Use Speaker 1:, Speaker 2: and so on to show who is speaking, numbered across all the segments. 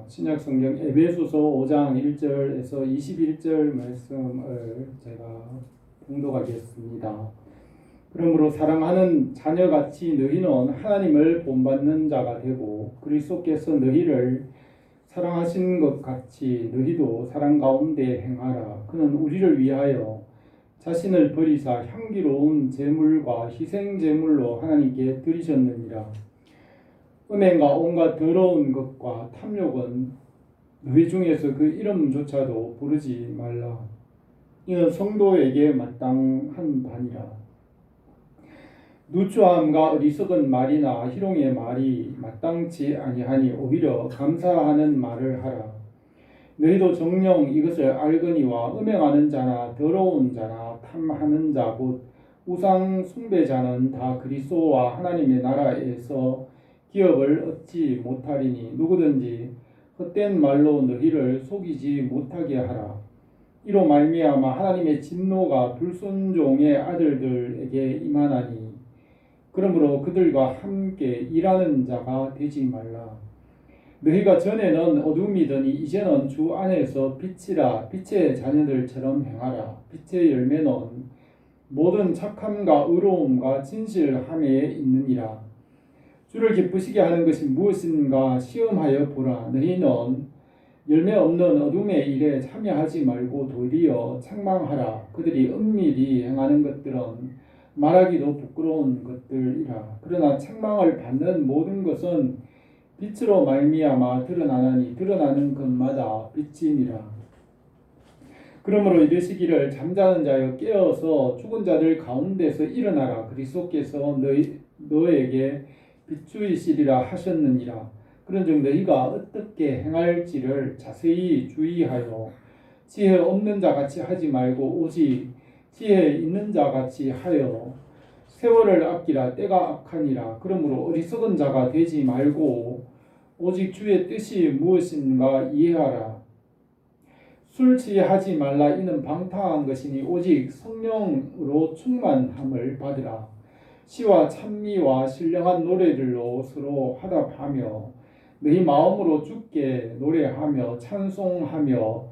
Speaker 1: 신약 성경 에베소서 5장 1절에서 21절 말씀을 제가 봉독하겠습니다. 그러므로 사랑하는 자녀같이 너희는 하나님을 본받는 자가 되고 그리스도께서 너희를 사랑하신 것 같이 너희도 사랑 가운데 행하라. 그는 우리를 위하여 자신을 버리사 향기로운 제물과 희생 제물로 하나님께 드리셨느니라. 음행과 온갖 더러운 것과 탐욕은 너희 중에서 그 이름조차도 부르지 말라. 이는 성도에게 마땅한 바니라. 누추함과 어리석은 말이나 희롱의 말이 마땅치 아니하니 오히려 감사하는 말을 하라. 너희도 정녕 이것을 알거니와 음행하는 자나 더러운 자나 탐하는 자 곧 우상 숭배자는 다 그리스도와 하나님의 나라에서 기업을 얻지 못하리니 누구든지 헛된 말로 너희를 속이지 못하게 하라. 이로 말미암아 하나님의 진노가 불순종의 아들들에게 임하나니 그러므로 그들과 함께 일하는 자가 되지 말라. 너희가 전에는 어둠이더니 이제는 주 안에서 빛이라. 빛의 자녀들처럼 행하라. 빛의 열매는 모든 착함과 의로움과 진실함에 있느니라. 주를 기쁘시게 하는 것이 무엇인가 시험하여 보라. 너희는 열매 없는 어둠의 일에 참여하지 말고 도리어 책망하라. 그들이 은밀히 행하는 것들은 말하기도 부끄러운 것들이라. 그러나 책망을 받는 모든 것은 빛으로 말미암아 드러나나니 드러나는 것마다 빛이니라. 그러므로 이르시기를 잠자는 자여 깨어서 죽은 자들 가운데서 일어나라. 그리스도께서 너에게 빛주이시리라 하셨느니라. 그런즉 너희가 어떻게 행할지를 자세히 주의하여 지혜 없는 자같이 하지 말고 오직 지혜 있는 자같이 하여 세월을 아끼라. 때가 악하니라. 그러므로 어리석은 자가 되지 말고 오직 주의 뜻이 무엇인가 이해하라. 술 취하지 말라. 이는 방탕한 것이니 오직 성령으로 충만함을 받으라. 시와 찬미와 신령한 노래들로 서로 화답하며 너희 마음으로 주께 노래하며 찬송하며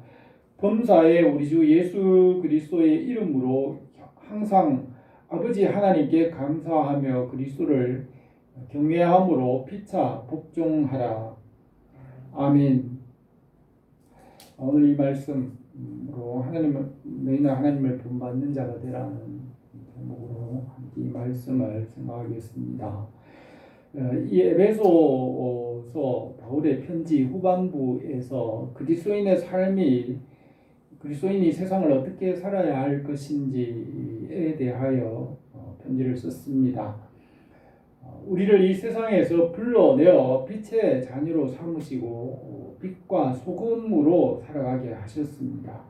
Speaker 1: 범사에 우리 주 예수 그리스도의 이름으로 항상 아버지 하나님께 감사하며 그리스도를 경외함으로 피차 복종하라. 아멘. 오늘 이 말씀으로 너희는 하나님을 본받는 자가 되라는 제목으로 이 말씀을 생각하겠습니다. 이 에베소서 바울의 편지 후반부에서 그리스도인이 세상을 어떻게 살아야 할 것인지에 대하여 편지를 썼습니다. 우리를 이 세상에서 불러내어 빛의 자녀로 삼으시고 빛과 소금으로 살아가게 하셨습니다.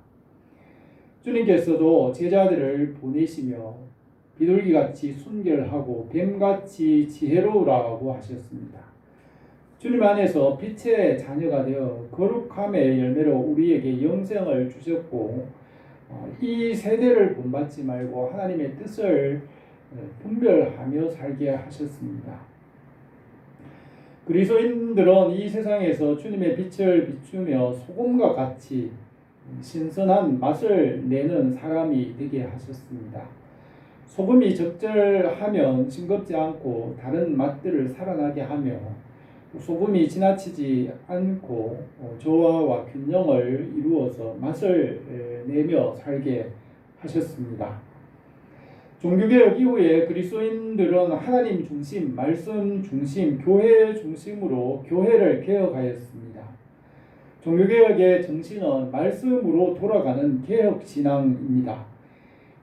Speaker 1: 주님께서도 제자들을 보내시며 비둘기같이 순결하고 뱀같이 지혜로우라고 하셨습니다. 주님 안에서 빛의 자녀가 되어 거룩함의 열매로 우리에게 영생을 주셨고 이 세대를 본받지 말고 하나님의 뜻을 분별하며 살게 하셨습니다. 그리스도인들은 이 세상에서 주님의 빛을 비추며 소금과 같이 신선한 맛을 내는 사람이 되게 하셨습니다. 소금이 적절하면 싱겁지 않고 다른 맛들을 살아나게 하며 소금이 지나치지 않고 조화와 균형을 이루어서 맛을 내며 살게 하셨습니다. 종교개혁 이후에 그리스도인들은 하나님 중심, 말씀 중심, 교회 중심으로 교회를 개혁하였습니다. 종교개혁의 정신은 말씀으로 돌아가는 개혁신앙입니다.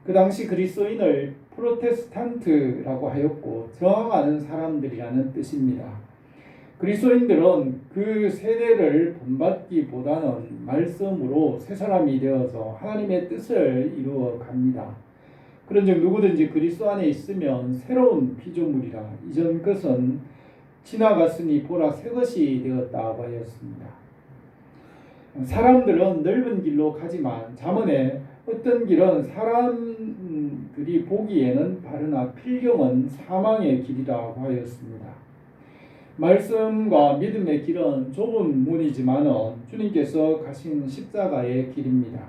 Speaker 1: 그 당시 그리스도인을 프로테스탄트라고 하였고 저항하는 사람들이라는 뜻입니다. 그리스도인들은 그 세대를 본받기보다는 말씀으로 새 사람이 되어서 하나님의 뜻을 이루어 갑니다. 그런즉 누구든지 그리스도 안에 있으면 새로운 피조물이라. 이전 것은 지나갔으니 보라 새 것이 되었다고 하였습니다. 사람들은 넓은 길로 가지만 잠언에 어떤 길은 사람들이 보기에는 바르나 필경은 사망의 길이라고 하였습니다. 말씀과 믿음의 길은 좁은 문이지만은 주님께서 가신 십자가의 길입니다.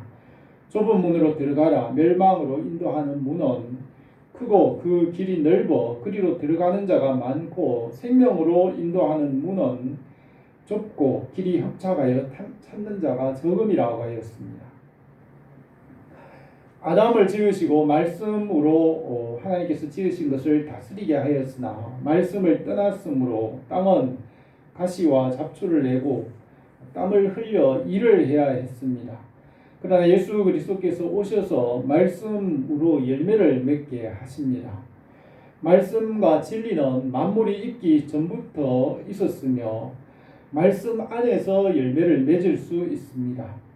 Speaker 1: 좁은 문으로 들어가라 멸망으로 인도하는 문은 크고 그 길이 넓어 그리로 들어가는 자가 많고 생명으로 인도하는 문은 좁고 길이 협착하여 찾는 자가 적음이라고 하였습니다. 아담을 지으시고 말씀으로 하나님께서 지으신 것을 다스리게 하였으나 말씀을 떠났으므로 땅은 가시와 잡초를 내고 땀을 흘려 일을 해야 했습니다. 그러나 예수 그리스도께서 오셔서 말씀으로 열매를 맺게 하십니다. 말씀과 진리는 만물이 있기 전부터 있었으며 말씀 안에서 열매를 맺을 수 있습니다.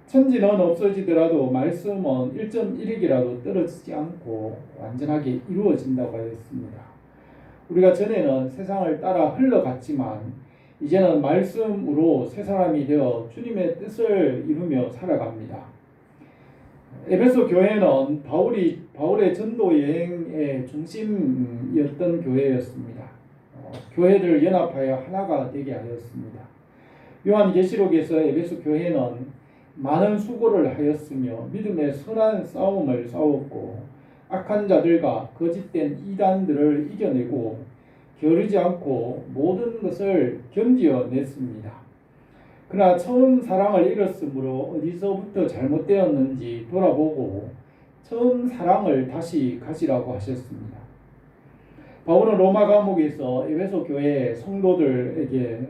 Speaker 1: 천지는 없어지더라도 말씀은 1.1익이라도 떨어지지 않고 완전하게 이루어진다고 하였습니다. 우리가 전에는 세상을 따라 흘러갔지만 이제는 말씀으로 새 사람이 되어 주님의 뜻을 이루며 살아갑니다. 에베소 교회는 바울의 전도 여행의 중심이었던 교회였습니다. 교회들을 연합하여 하나가 되게 하였습니다. 요한계시록에서 에베소 교회는 많은 수고를 하였으며 믿음의 선한 싸움을 싸웠고 악한 자들과 거짓된 이단들을 이겨내고 게으르지 않고 모든 것을 견디어냈습니다. 그러나 처음 사랑을 잃었으므로 어디서부터 잘못되었는지 돌아보고 처음 사랑을 다시 가지라고 하셨습니다. 바울은 로마 감옥에서 에베소 교회 성도들에게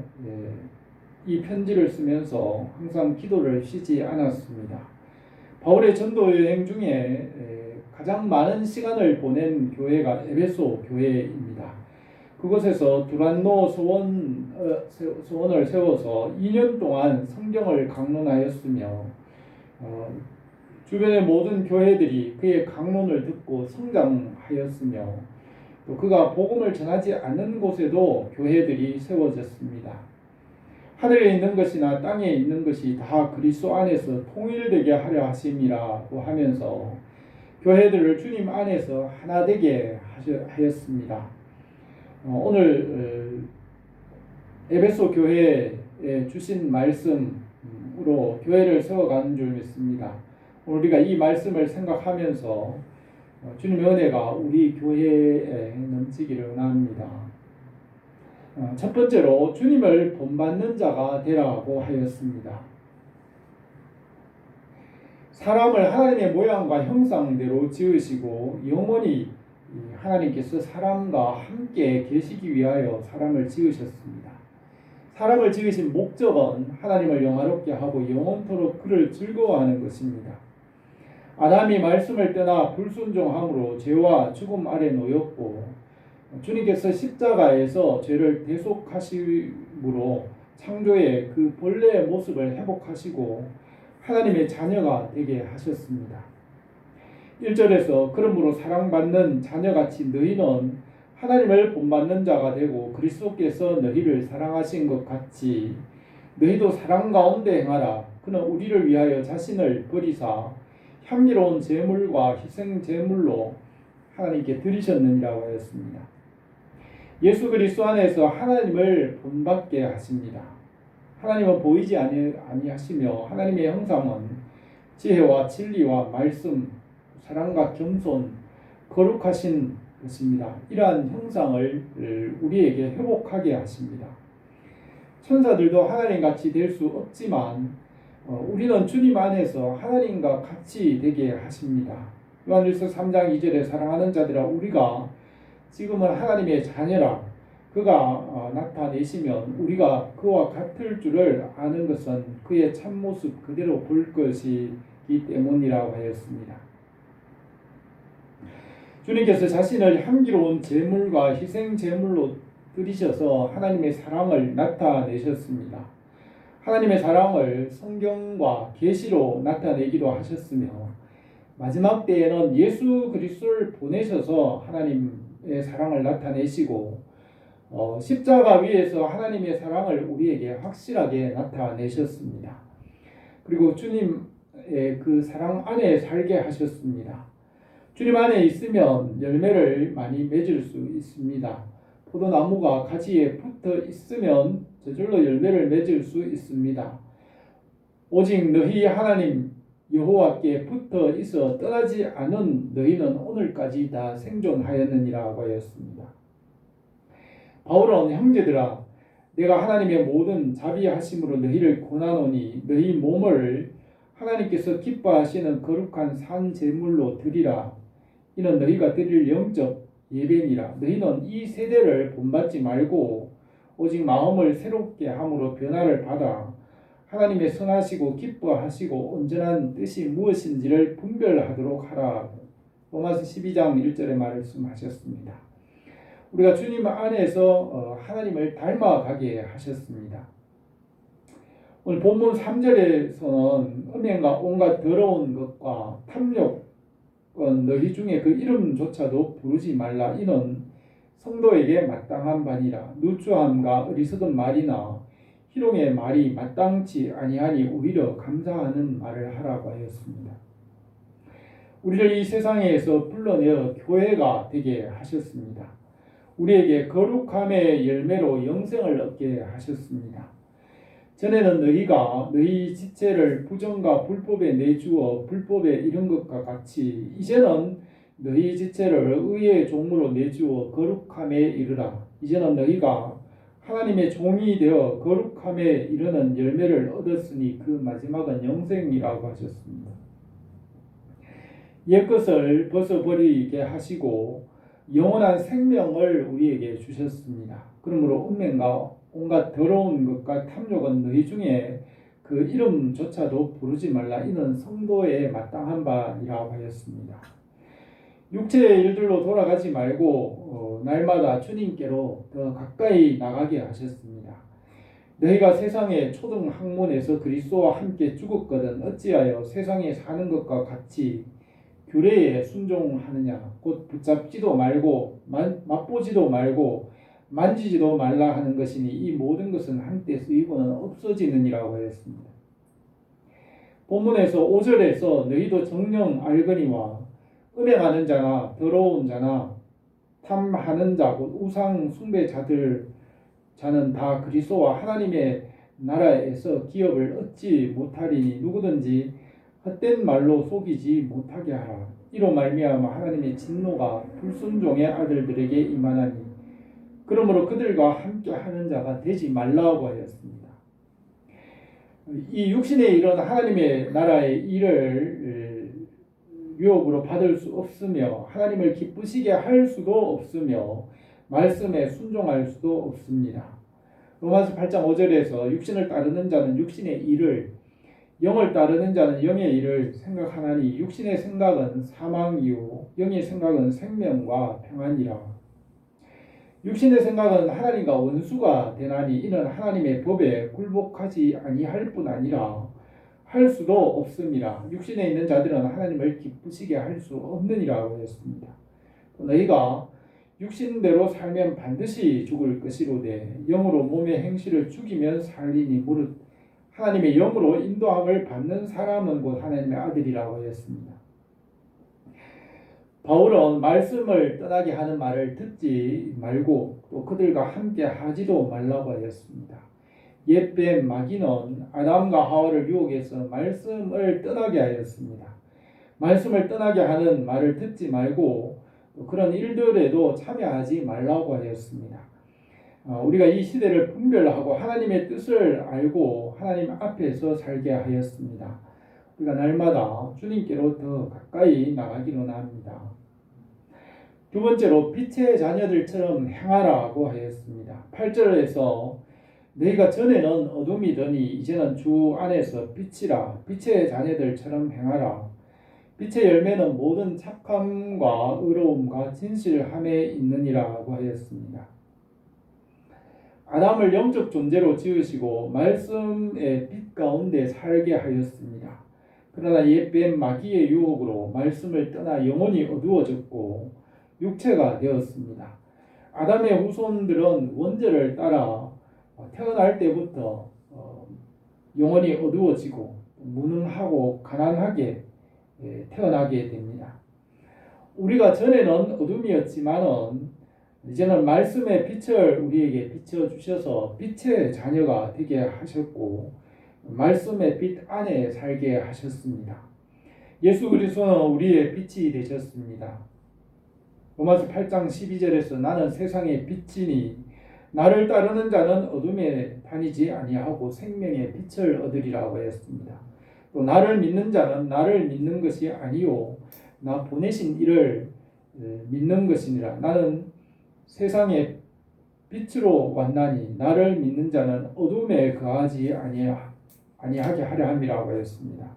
Speaker 1: 이 편지를 쓰면서 항상 기도를 쉬지 않았습니다. 바울의 전도 여행 중에 가장 많은 시간을 보낸 교회가 에베소 교회입니다. 그곳에서 두란노 소원을 세워서 2년 동안 성경을 강론하였으며 주변의 모든 교회들이 그의 강론을 듣고 성장하였으며 또 그가 복음을 전하지 않는 곳에도 교회들이 세워졌습니다. 하늘에 있는 것이나 땅에 있는 것이 다 그리스도 안에서 통일되게 하려 하심이라고 하면서 교회들을 주님 안에서 하나 되게 하였습니다. 오늘 에베소 교회에 주신 말씀으로 교회를 세워가는 줄 믿습니다. 우리가 이 말씀을 생각하면서 주님의 은혜가 우리 교회에 넘치기를 원합니다. 첫 번째로 주님을 본받는 자가 되라고 하였습니다. 사람을 하나님의 모양과 형상대로 지으시고 영원히 하나님께서 사람과 함께 계시기 위하여 사람을 지으셨습니다. 사람을 지으신 목적은 하나님을 영화롭게 하고 영원토록 그를 즐거워하는 것입니다. 아담이 말씀을 떠나 불순종함으로 죄와 죽음 아래 놓였고 주님께서 십자가에서 죄를 대속하심으로 창조의 그 본래의 모습을 회복하시고 하나님의 자녀가 되게 하셨습니다. 1절에서 그러므로 사랑받는 자녀같이 너희는 하나님을 본받는 자가 되고 그리스도께서 너희를 사랑하신 것 같이 너희도 사랑 가운데 행하라. 그는 우리를 위하여 자신을 버리사 향기로운 제물과 희생 제물로 하나님께 드리셨느니라고 하였습니다. 예수 그리스도 안에서 하나님을 본받게 하십니다. 하나님은 보이지 아니하시며 하나님의 형상은 지혜와 진리와 말씀, 사랑과 겸손, 거룩하신 것입니다. 이러한 형상을 우리에게 회복하게 하십니다. 천사들도 하나님같이 될 수 없지만 우리는 주님 안에서 하나님과 같이 되게 하십니다. 요한일서 3장 2절에 사랑하는 자들아 우리가 지금은 하나님의 자녀라 그가 나타내시면 우리가 그와 같을 줄을 아는 것은 그의 참모습 그대로 볼 것이기 때문이라고 하였습니다. 주님께서 자신을 향기로운 제물과 희생 제물로 드리셔서 하나님의 사랑을 나타내셨습니다. 하나님의 사랑을 성경과 계시로 나타내기도 하셨으며 마지막 때에는 예수 그리스도를 보내셔서 하나님의 사랑을 나타내시고 십자가 위에서 하나님의 사랑을 우리에게 확실하게 나타내셨습니다. 그리고 주님의 그 사랑 안에 살게 하셨습니다. 주님 안에 있으면 열매를 많이 맺을 수 있습니다. 포도나무가 가지에 붙어 있으면 저절로 열매를 맺을 수 있습니다. 오직 너희 하나님 여호와께 붙어 있어 떠나지 않은 너희는 오늘까지 다 생존하였느니라고 하였습니다. 바울은 형제들아 내가 하나님의 모든 자비하심으로 너희를 권하노니 너희 몸을 하나님께서 기뻐하시는 거룩한 산 제물로 드리라. 이는 너희가 드릴 영적 예배니라. 너희는 이 세대를 본받지 말고 오직 마음을 새롭게 함으로 변화를 받아 하나님의 선하시고 기뻐하시고 온전한 뜻이 무엇인지를 분별하도록 하라. 로마서 12장 1절에 말씀하셨습니다. 우리가 주님 안에서 하나님을 닮아가게 하셨습니다. 오늘 본문 3절에서는 음행과 온갖 더러운 것과 탐욕은 너희 중에 그 이름조차도 부르지 말라. 이는 성도에게 마땅한 바니라. 누추함과 어리석은 말이나 희롱의 말이 마땅치 아니하니 오히려 감사하는 말을 하라고 하였습니다. 우리를 이 세상에서 불러내어 교회가 되게 하셨습니다. 우리에게 거룩함의 열매로 영생을 얻게 하셨습니다. 전에는 너희가 너희 지체를 부정과 불법에 내주어 불법에 이른 것과 같이 이제는 너희 지체를 의의 종으로 내주어 거룩함에 이르라. 이제는 너희가 하나님의 종이 되어 거룩함에 이르는 열매를 얻었으니 그 마지막은 영생이라고 하셨습니다. 옛것을 벗어버리게 하시고 영원한 생명을 우리에게 주셨습니다. 그러므로 음행과 온갖 더러운 것과 탐욕은 너희 중에 그 이름조차도 부르지 말라. 이는 성도에 마땅한 바니라고 하였습니다. 육체의 일들로 돌아가지 말고 날마다 주님께로 더 가까이 나가게 하셨습니다. 너희가 세상의 초등 학문에서 그리스도와 함께 죽었거든 어찌하여 세상에 사는 것과 같이 규례에 순종하느냐. 곧 붙잡지도 말고 맛보지도 말고 만지지도 말라 하는 것이니 이 모든 것은 한때 쓰이고는 없어지느니라고 하였습니다. 본문에서 5절에서 너희도 정녕 알거니와 음행하는 자나 더러운 자나 탐하는 자 곧 우상 숭배자들 자는 다 그리스도와 하나님의 나라에서 기업을 얻지 못하리니 누구든지 헛된 말로 속이지 못하게 하라. 이로 말미암아 하나님의 진노가 불순종의 아들들에게 임하나니 그러므로 그들과 함께 하는 자가 되지 말라고 하였습니다. 이 육신의 일은 하나님의 나라의 일을 유업으로 받을 수 없으며 하나님을 기쁘시게 할 수도 없으며 말씀에 순종할 수도 없습니다. 로마서 8장 5절에서 육신을 따르는 자는 육신의 일을 영을 따르는 자는 영의 일을 생각하나니 육신의 생각은 사망이요 영의 생각은 생명과 평안이라. 육신의 생각은 하나님과 원수가 되나니 이는 하나님의 법에 굴복하지 아니할 뿐 아니라 할 수도 없습니다. 육신에 있는 자들은 하나님을 기쁘시게 할 수 없느니라고 했습니다. 너희가 육신대로 살면 반드시 죽을 것이로되 영으로 몸의 행실을 죽이면 살리니 무릇 하나님의 영으로 인도함을 받는 사람은 곧 하나님의 아들이라고 했습니다. 바울은 말씀을 떠나게 하는 말을 듣지 말고 또 그들과 함께 하지도 말라고 하였습니다. 옛뱀 마귀는 아담과 하와를 유혹해서 말씀을 떠나게 하였습니다. 말씀을 떠나게 하는 말을 듣지 말고 또 그런 일들에도 참여하지 말라고 하였습니다. 우리가 이 시대를 분별하고 하나님의 뜻을 알고 하나님 앞에서 살게 하였습니다. 우리가 날마다 주님께로 더 가까이 나가기로 합니다. 두 번째로 빛의 자녀들처럼 행하라고 하였습니다. 8절에서 너희가 전에는 어둠이더니 이제는 주 안에서 빛이라. 빛의 자녀들처럼 행하라. 빛의 열매는 모든 착함과 의로움과 진실함에 있느니라고 하였습니다. 아담을 영적 존재로 지으시고 말씀의 빛 가운데 살게 하였습니다. 그러나 옛뱀 마귀의 유혹으로 말씀을 떠나 영혼이 어두워졌고 육체가 되었습니다. 아담의 후손들은 원죄를 따라 태어날 때부터 영혼이 어두워지고 무능하고 가난하게 태어나게 됩니다. 우리가 전에는 어둠이었지만은 이제는 말씀의 빛을 우리에게 비춰주셔서 빛의 자녀가 되게 하셨고 말씀의 빛 안에 살게 하셨습니다. 예수 그리스도는 우리의 빛이 되셨습니다. 로마서 8장 12절에서 나는 세상의 빛이니 나를 따르는 자는 어둠에 다니지 아니하고 생명의 빛을 얻으리라고 하였습니다. 또 나를 믿는 자는 나를 믿는 것이 아니요 나 보내신 이를 믿는 것이니라. 나는 세상의 빛으로 왔나니 나를 믿는 자는 어둠에 거하지 아니하게 하려 함이라고 하였습니다.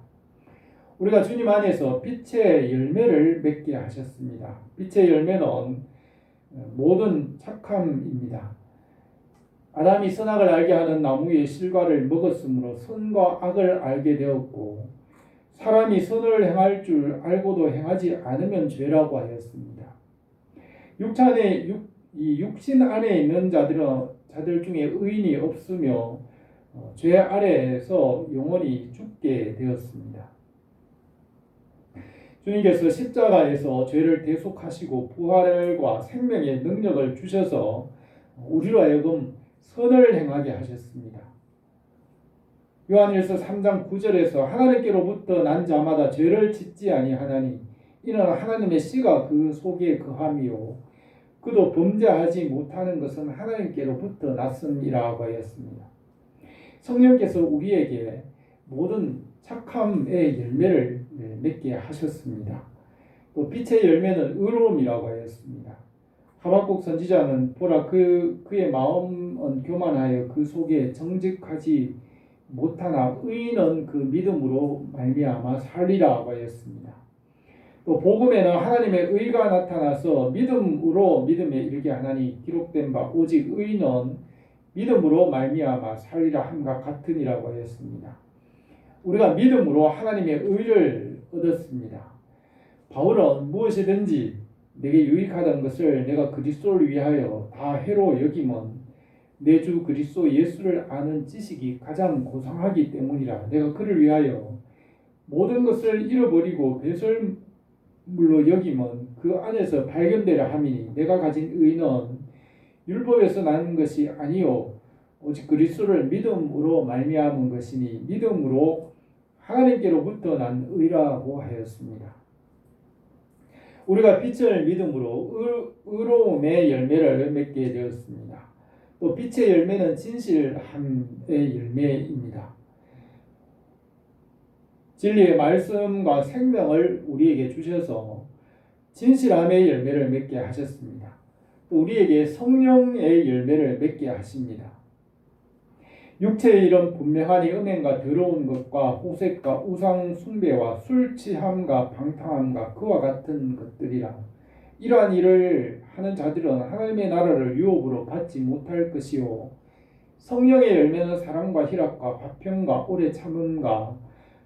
Speaker 1: 우리가 주님 안에서 빛의 열매를 맺게 하셨습니다. 빛의 열매는 모든 착함입니다. 아담이 선악을 알게 하는 나무의 실과를 먹었으므로 선과 악을 알게 되었고 사람이 선을 행할 줄 알고도 행하지 않으면 죄라고 하였습니다. 육신 안에 있는 자들 중에 의인이 없으며 죄 아래에서 영원히 죽게 되었습니다. 주님께서 십자가에서 죄를 대속하시고 부활과 생명의 능력을 주셔서 우리로 하여금 선을 행하게 하셨습니다. 요한일서 3장 9절에서 하나님께로부터 난 자마다 죄를 짓지 아니하나니 이는 하나님의 씨가 그 속에 거함이요 그도 범죄하지 못하는 것은 하나님께로부터 났음이라고 하였습니다. 성령께서 우리에게 모든 착함의 열매를 맺게 하셨습니다. 또 빛의 열매는 의로움이라고 하였습니다. 하박국 선지자는 보라 그의 마음은 교만하여 그 속에 정직하지 못하나 의인은 그 믿음으로 말미암아 살리라고 하였습니다. 또 복음에는 하나님의 의가 나타나서 믿음으로 믿음에 이르게 하나니 기록된 바 오직 의인은 믿음으로 말미암아 살리라 함과 같으니라고 하였습니다. 우리가 믿음으로 하나님의 의를 얻었습니다. 바울은 무엇이든지 내게 유익하던 것을 내가 그리스도를 위하여 다 해로 여김은 내 주 그리스도 예수를 아는 지식이 가장 고상하기 때문이라. 내가 그를 위하여 모든 것을 잃어버리고 배설물로 여김은 그 안에서 발견되려 함이니 내가 가진 의는 율법에서 나는 것이 아니요 오직 그리스도를 믿음으로 말미암은 것이니 믿음으로 하나님께로부터 난 의라고 하였습니다. 우리가 빛을 믿음으로 의로움의 열매를 맺게 되었습니다. 또 빛의 열매는 진실함의 열매입니다. 진리의 말씀과 생명을 우리에게 주셔서 진실함의 열매를 맺게 하셨습니다. 또 우리에게 성령의 열매를 맺게 하십니다. 육체의 일은 분명하니 음행과 더러운 것과 호색과 우상 숭배와 술 취함과 방탕함과 그와 같은 것들이라. 이러한 일을 하는 자들은 하나님의 나라를 유업으로 받지 못할 것이요 성령의 열매는 사랑과 희락과 화평과 오래 참음과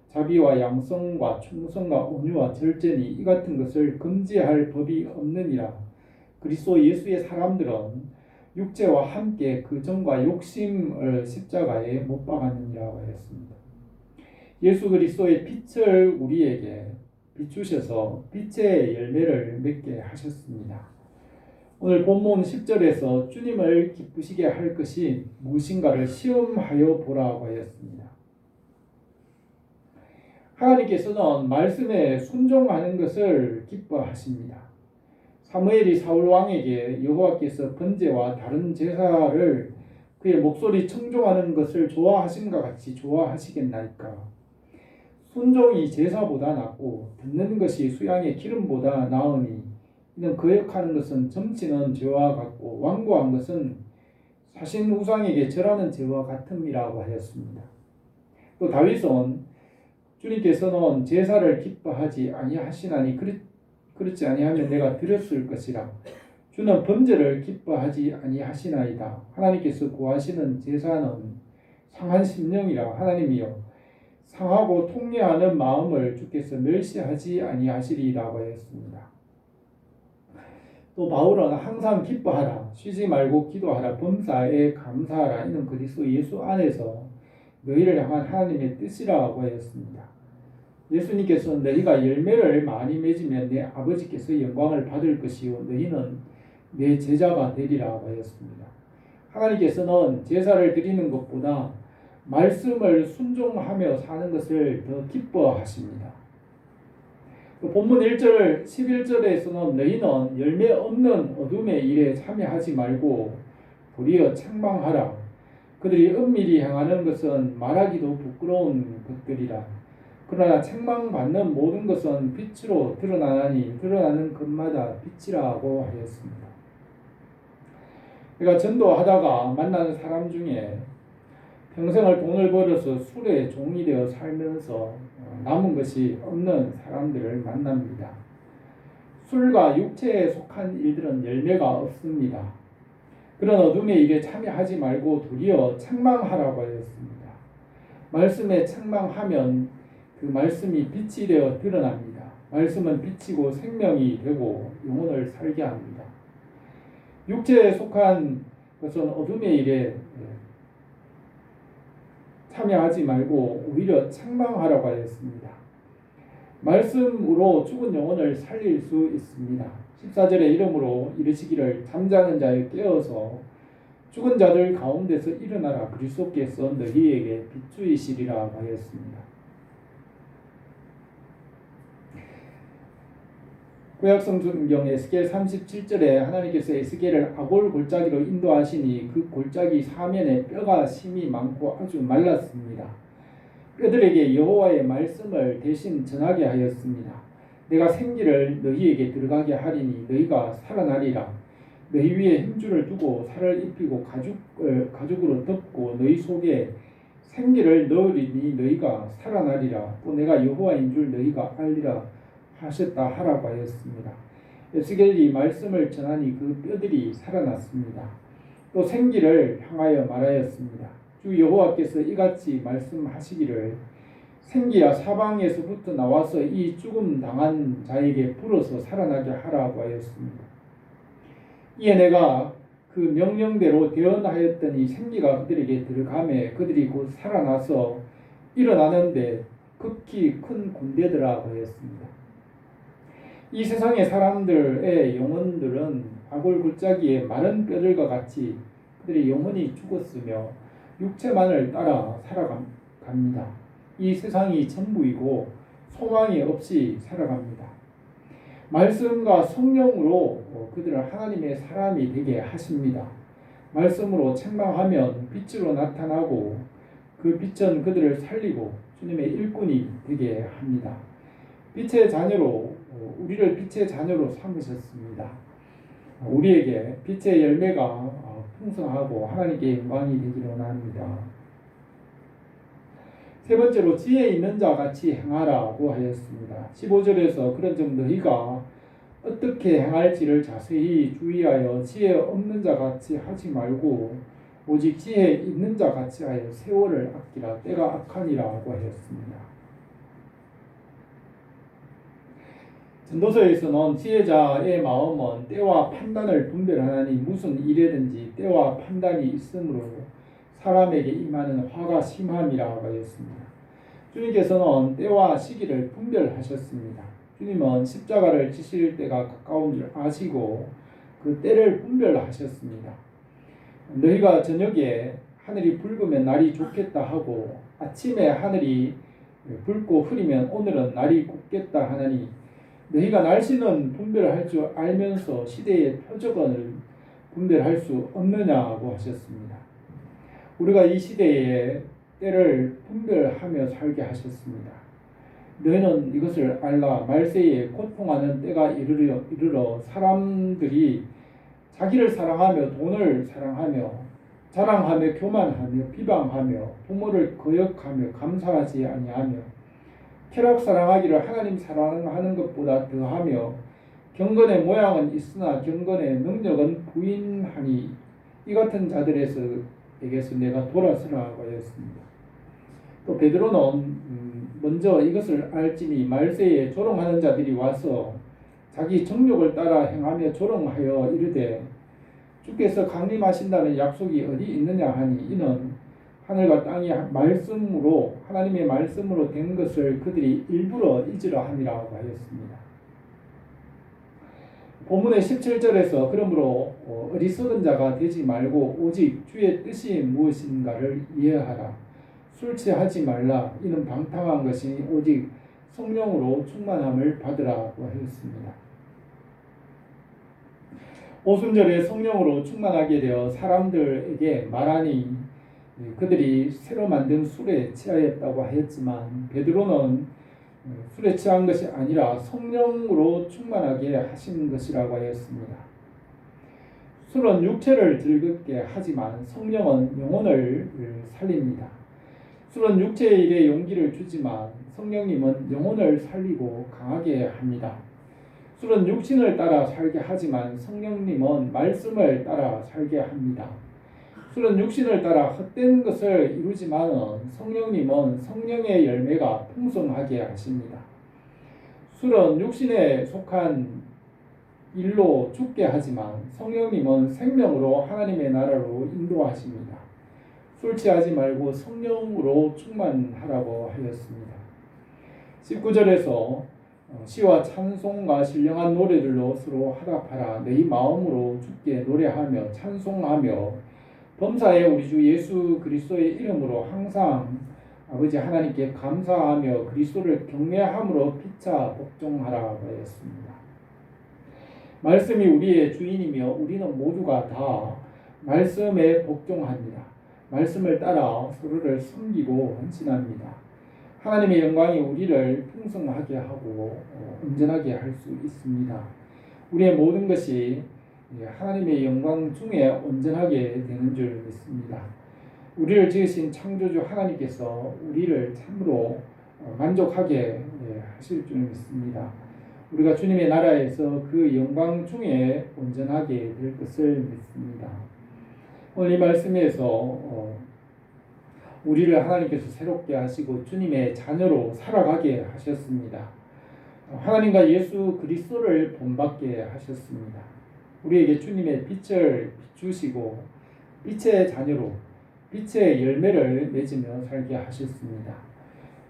Speaker 1: 자비와 양성과 충성과 온유와 절제니 이 같은 것을 금지할 법이 없느니라. 그리스도 예수의 사람들은 육체와 함께 그 정과 욕심을 십자가에 못 박았느니라고 했습니다. 예수 그리스도의 빛을 우리에게 비추셔서 빛의 열매를 맺게 하셨습니다. 오늘 본문 10절에서 주님을 기쁘시게 할 것이 무엇인가를 시험하여 보라고 하였습니다. 하나님께서는 말씀에 순종하는 것을 기뻐하십니다. 사무엘이 사울 왕에게 여호와께서 번제와 다른 제사를 그의 목소리 청종하는 것을 좋아하심과 같이 좋아하시겠나이까. 순종이 제사보다 낫고 듣는 것이 수양의 기름보다 나으니 이는 거역하는 것은 점치는 죄와 같고 완고한 것은 사신 우상에게 절하는 죄와 같음이라고 하였습니다. 또 다윗은 주님께서는 제사를 기뻐하지 아니하시나니 그렇지 아니하면 내가 드렸을 것이라. 주는 번제를 기뻐하지 아니하시나이다. 하나님께서 구하시는 제사는 상한 심령이라. 하나님이여 상하고 통례하는 마음을 주께서 멸시하지 아니하시리라고 했습니다. 또 바울은 항상 기뻐하라, 쉬지 말고 기도하라, 범사에 감사하라. 이는 그리스도 예수 안에서 너희를 향한 하나님의 뜻이라고 했습니다. 예수님께서 너희가 열매를 많이 맺으면 내 아버지께서 영광을 받을 것이요 너희는 내 제자가 되리라 하였습니다. 하나님께서는 제사를 드리는 것보다 말씀을 순종하며 사는 것을 더 기뻐하십니다. 본문 1절 11절에서는 너희는 열매 없는 어둠의 일에 참여하지 말고 도리어 책망하라. 그들이 은밀히 행하는 것은 말하기도 부끄러운 것들이라. 그러나 책망받는 모든 것은 빛으로 드러나나니 드러나는 것마다 빛이라고 하였습니다. 그러니까 전도하다가 만나는 사람 중에 평생을 돈을 벌어서 술의 종이 되어 살면서 남은 것이 없는 사람들을 만납니다. 술과 육체에 속한 일들은 열매가 없습니다. 그런 어둠의 일에 참여하지 말고 도리어 책망하라고 하였습니다. 말씀에 책망하면 그 말씀이 빛이 되어 드러납니다. 말씀은 빛이고 생명이 되고 영혼을 살게 합니다. 육체에 속한 것은 어둠의 일에 참여하지 말고 오히려 책망하라고 하였습니다. 말씀으로 죽은 영혼을 살릴 수 있습니다. 14절에 이러므로 이르시기를 잠자는 자에 깨어서 죽은 자들 가운데서 일어나라. 그리스도께서 너희에게 빛주이시리라 하였습니다. 구약성경 에스겔 37절에 하나님께서 에스겔을 아골 골짜기로 인도하시니 그 골짜기 사면에 뼈가 심이 많고 아주 말랐습니다. 뼈들에게 여호와의 말씀을 대신 전하게 하였습니다. 내가 생기를 너희에게 들어가게 하리니 너희가 살아나리라. 너희 위에 힘줄을 두고 살을 입히고 가죽으로 덮고 너희 속에 생기를 넣으리니 너희가 살아나리라. 또 내가 여호와인 줄 너희가 알리라 하셨다 하라고 하였습니다. 에스겔이 말씀을 전하니 그 뼈들이 살아났습니다. 또 생기를 향하여 말하였습니다. 주 여호와께서 이같이 말씀하시기를 생기야 사방에서부터 나와서 이 죽음 당한 자에게 불어서 살아나게 하라고 하였습니다. 이에 내가 그 명령대로 대언하였더니 생기가 그들에게 들어가매 그들이 곧 살아나서 일어나는데 극히 큰 군대더라 하였습니다. 이 세상의 사람들의 영혼들은 아골 골짜기의 마른 뼈들과 같이 그들의 영혼이 죽었으며 육체만을 따라 살아갑니다. 이 세상이 전부이고 소망이 없이 살아갑니다. 말씀과 성령으로 그들을 하나님의 사람이 되게 하십니다. 말씀으로 책망하면 빛으로 나타나고 그 빛은 그들을 살리고 주님의 일꾼이 되게 합니다. 빛의 자녀로 우리를 빛의 자녀로 삼으셨습니다. 우리에게 빛의 열매가 풍성하고 하나님께 영광이 되기를 원합니다. 세 번째로 지혜 있는 자 같이 행하라고 하였습니다. 15절에서 그런즉 너희가 어떻게 행할지를 자세히 주의하여 지혜 없는 자 같이 하지 말고 오직 지혜 있는 자 같이 하여 세월을 아끼라. 때가 악하니라고 하였습니다. 전도서에서는 지혜자의 마음은 때와 판단을 분별하나니 무슨 일에든지 때와 판단이 있으므로 사람에게 임하는 화가 심함이라고 하였습니다. 주님께서는 때와 시기를 분별하셨습니다. 주님은 십자가를 지실 때가 가까운 줄 아시고 그 때를 분별하셨습니다. 너희가 저녁에 하늘이 붉으면 날이 좋겠다 하고 아침에 하늘이 붉고 흐리면 오늘은 날이 곱겠다 하나니 너희가 날씨는 분별할 줄 알면서 시대의 표적을 분별할 수 없느냐고 하셨습니다. 우리가 이 시대의 때를 분별하며 살게 하셨습니다. 너희는 이것을 알라. 말세에 고통하는 때가 이르러 사람들이 자기를 사랑하며 돈을 사랑하며 자랑하며 교만하며 비방하며 부모를 거역하며 감사하지 아니하며 쾌락 사랑하기를 하나님 사랑하는 것보다 더하며 경건의 모양은 있으나 경건의 능력은 부인하니 이 같은 자들에게서 내가 돌아서라고 하였습니다. 또 베드로는 먼저 이것을 알지니 말세에 조롱하는 자들이 와서 자기 정욕을 따라 행하며 조롱하여 이르되 주께서 강림하신다는 약속이 어디 있느냐 하니 이는 하늘과 땅이 말씀으로 하나님의 말씀으로 된 것을 그들이 일부러 잊으려 함이라고 하였습니다. 본문의 17절에서 그러므로 어리석은 자가 되지 말고 오직 주의 뜻이 무엇인가를 이해하라. 술 취하지 말라. 이는 방탕한 것이니 오직 성령으로 충만함을 받으라고 하였습니다. 오순절에 성령으로 충만하게 되어 사람들에게 말하니 그들이 새로 만든 술에 취하였다고 하였지만 베드로는 술에 취한 것이 아니라 성령으로 충만하게 하신 것이라고 하였습니다. 술은 육체를 즐겁게 하지만 성령은 영혼을 살립니다. 술은 육체의 일에 용기를 주지만 성령님은 영혼을 살리고 강하게 합니다. 술은 육신을 따라 살게 하지만 성령님은 말씀을 따라 살게 합니다. 술은 육신을 따라 헛된 것을 이루지만 성령님은 성령의 열매가 풍성하게 하십니다. 술은 육신에 속한 일로 죽게 하지만 성령님은 생명으로 하나님의 나라로 인도하십니다. 술 취하지 말고 성령으로 충만하라고 하였습니다. 19절에서 시와 찬송과 신령한 노래들로 서로 화답하라. 내 마음으로 주께 노래하며 찬송하며 범사에 우리 주 예수 그리스도의 이름으로 항상 아버지 하나님께 감사하며 그리스도를 경외함으로 피차 복종하라고 하였습니다. 말씀이 우리의 주인이며 우리는 모두가 다 말씀에 복종합니다. 말씀을 따라 서로를 섬기고 헌신합니다. 하나님의 영광이 우리를 풍성하게 하고 온전하게 할 수 있습니다. 우리의 모든 것이 하나님의 영광 중에 온전하게 되는 줄 믿습니다. 우리를 지으신 창조주 하나님께서 우리를 참으로 만족하게 하실 줄 믿습니다. 우리가 주님의 나라에서 그 영광 중에 온전하게 될 것을 믿습니다. 오늘 이 말씀에서 우리를 하나님께서 새롭게 하시고 주님의 자녀로 살아가게 하셨습니다. 하나님과 예수 그리스도를 본받게 하셨습니다. 우리에게 주님의 빛을 비추시고 빛의 자녀로 빛의 열매를 맺으며 살게 하셨습니다.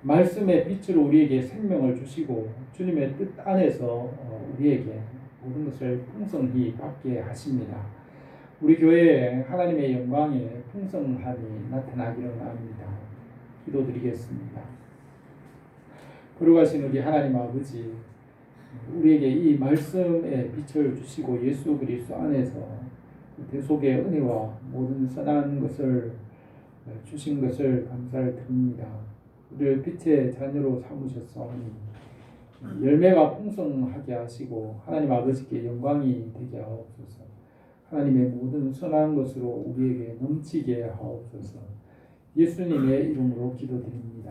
Speaker 1: 말씀의 빛으로 우리에게 생명을 주시고 주님의 뜻 안에서 우리에게 모든 것을 풍성히 받게 하십니다. 우리 교회에 하나님의 영광의 풍성함이 나타나기를 원합니다. 기도드리겠습니다. 거룩하신 우리 하나님 아버지, 우리에게 이 말씀의 빛을 주시고 예수 그리스도 안에서 대속의 은혜와 모든 선한 것을 주신 것을 감사를 드립니다. 우리를 빛의 자녀로 삼으셨사오니 열매가 풍성하게 하시고 하나님 아버지께 영광이 되게 하옵소서. 하나님의 모든 선한 것으로 우리에게 넘치게 하옵소서. 예수님의 이름으로 기도드립니다.